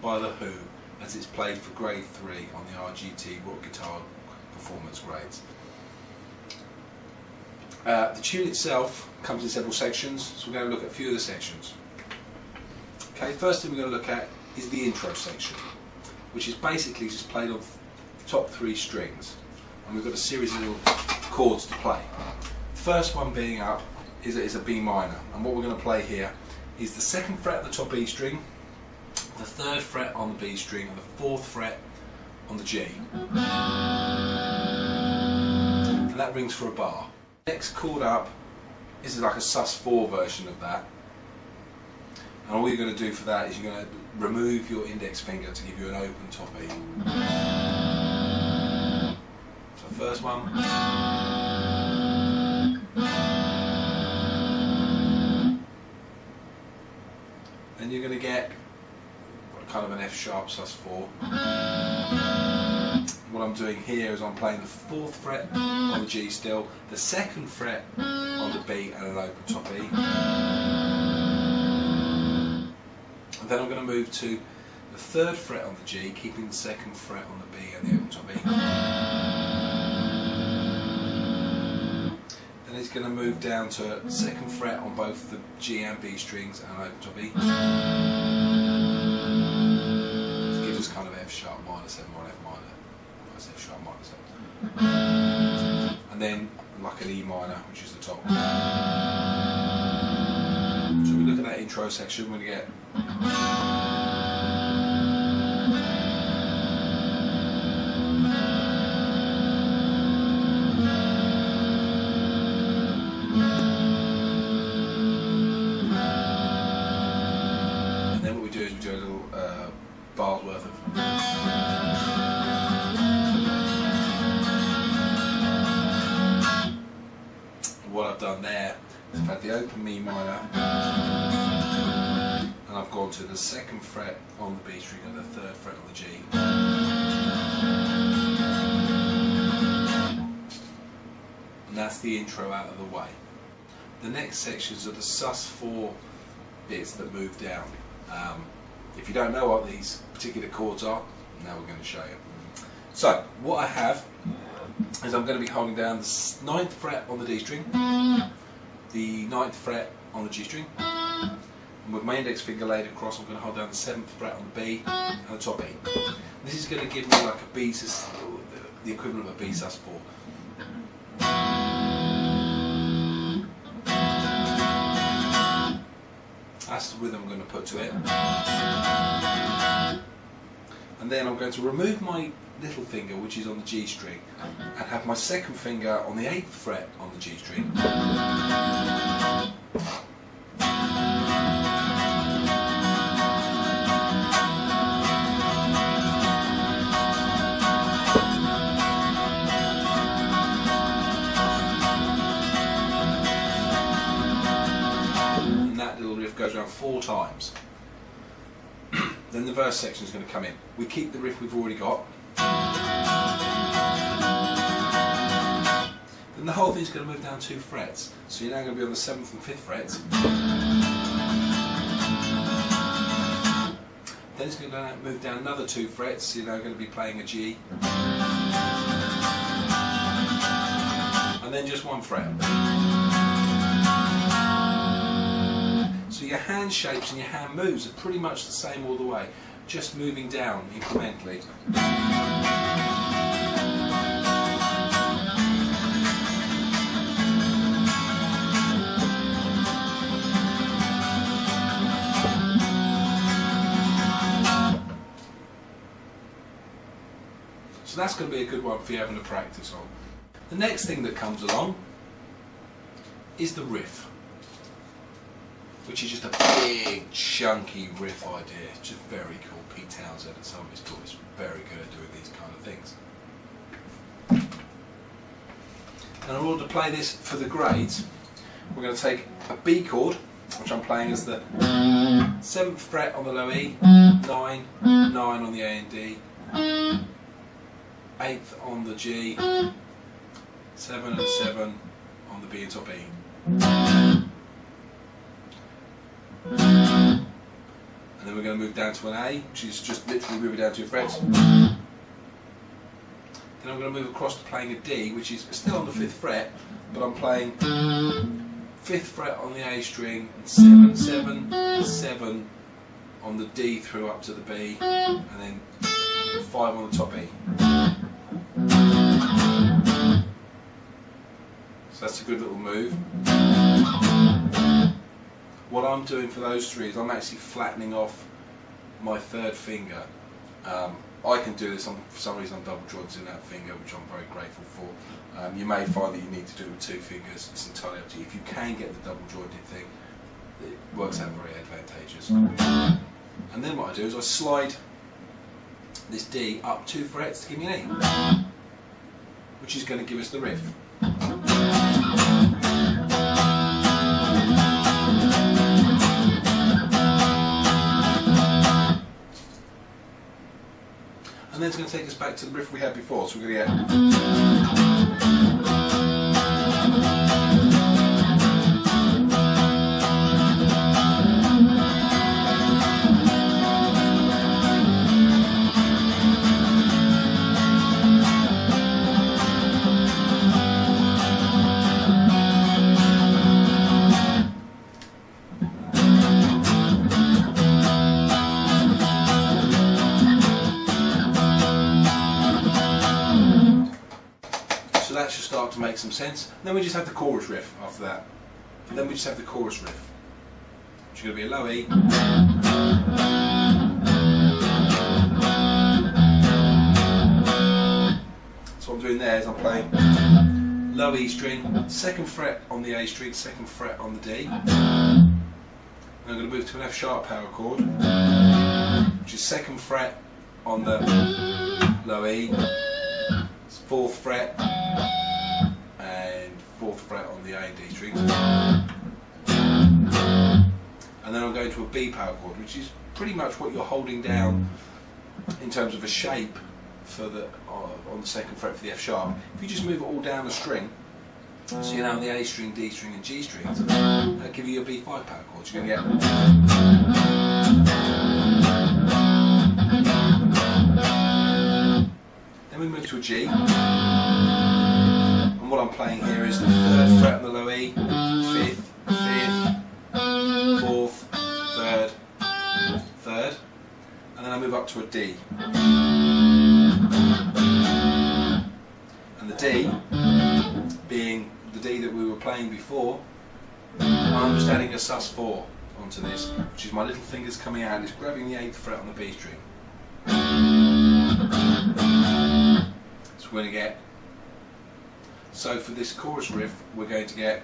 by the Who, as it's played for grade 3 on the RGT Rock Guitar Performance grades. The tune itself comes in several sections, so we're going to look at a few of the sections. Okay, first thing we're going to look at is the intro section, which is basically just played on the top 3 strings, and we've got a series of little chords to play. First one being up is a B minor, and what we're going to play here is the 2nd fret of the top E string, the 3rd fret on the B string, and the 4th fret on the G. And that rings for a bar. Next chord up is like a sus4 version of that, and all you're going to do for that is you're going to remove your index finger to give you an open top E. So first one, then you're going to get kind of an F sharp sus4. What I'm doing here is I'm playing the 4th fret on the G still, the 2nd fret on the B, and an open top E. And then I'm going to move to the 3rd fret on the G, keeping the 2nd fret on the B and the open top E. Then it's going to move down to 2nd fret on both the G and B strings and an open top E. This gives us kind of F sharp minor 7 or an F minor. F sharp minor 7. And then like an E minor, which is the top. So we look at that intro section, we're going to get and then what we do is we do a little bar's worth of what I've done there is I've had the open E minor and I've gone to the 2nd fret on the B string and the 3rd fret on the G. And that's the intro out of the way. The next sections are the sus4 bits that move down. If you don't know what these particular chords are, now we're going to show you. So what I have is I'm going to be holding down the 9th fret on the D string, the 9th fret on the G string, and with my index finger laid across I'm going to hold down the 7th fret on the B and the top E. This is going to give me like a B sus, the equivalent of a B sus4. That's the rhythm I'm going to put to it. And then I'm going to remove my little finger, which is on the G string, and have my 2nd finger on the 8th fret on the G string. And that little riff goes around 4 times. Then the verse section is going to come in. We keep the riff we've already got. Then the whole thing's going to move down 2 frets. So you're now going to be on the 7th and 5th frets. Then it's going to move down another 2 frets. So you're now going to be playing a G. And then just 1 fret. So your hand shapes and your hand moves are pretty much the same all the way, just moving down incrementally. So that's going to be a good one for you having to practice on. The next thing that comes along is the riff, which is just a big, chunky riff idea. It's just very cool. Pete Townsend and some of his tools is very good at doing these kind of things. And in order to play this for the grades, we're going to take a B chord, which I'm playing as the 7th fret on the low E, 9, 9 on the A and D, 8th on the G, 7 and 7 on the B and top E. And then we're we're going to move down to an A, which is just literally moving down 2 frets. Then I'm going to move across to playing a D, which is still on the 5th fret, but I'm playing 5th fret on the A string and 7, 7, 7 on the D through up to the B, and then 5 on the top E. So that's a good little move. What I'm doing for those 3 is I'm actually flattening off my 3rd finger. I can do this, for some reason I'm double jointed in that finger, which I'm very grateful for. You may find that you need to do it with 2 fingers, it's entirely up to you. If you can get the double jointed thing, it works out very advantageous. And then what I do is I slide this D up 2 frets to give me an E, which is going to give us the riff. And then it's going to take us back to the riff we had before, so we're going to get... So that should start to make some sense. And then we just have the chorus riff after that. And then we just have the chorus riff, which is going to be a low E. So what I'm doing there is I'm playing low E string, 2nd fret on the A string, 2nd fret on the D. And I'm going to move to an F sharp power chord, which is 2nd fret on the low E, 4th fret, and 4th fret on the A and D strings. And then I'm going to a B power chord, which is pretty much what you're holding down in terms of a shape for the on the 2nd fret for the F sharp. If you just move it all down the string, so you're now on the A string, D string and G strings, that'll give you a B5 power chord. You're going to get... Then we move to a G, and what I'm playing here is the 3rd fret on the low E, 5th, 4th, 3rd, 3rd, and then I move up to a D. And the D, being the D that we were playing before, I'm just adding a sus4 onto this, which is my little fingers coming out and it's grabbing the 8th fret on the B string. So we're going to get, so for this chorus riff we're going to get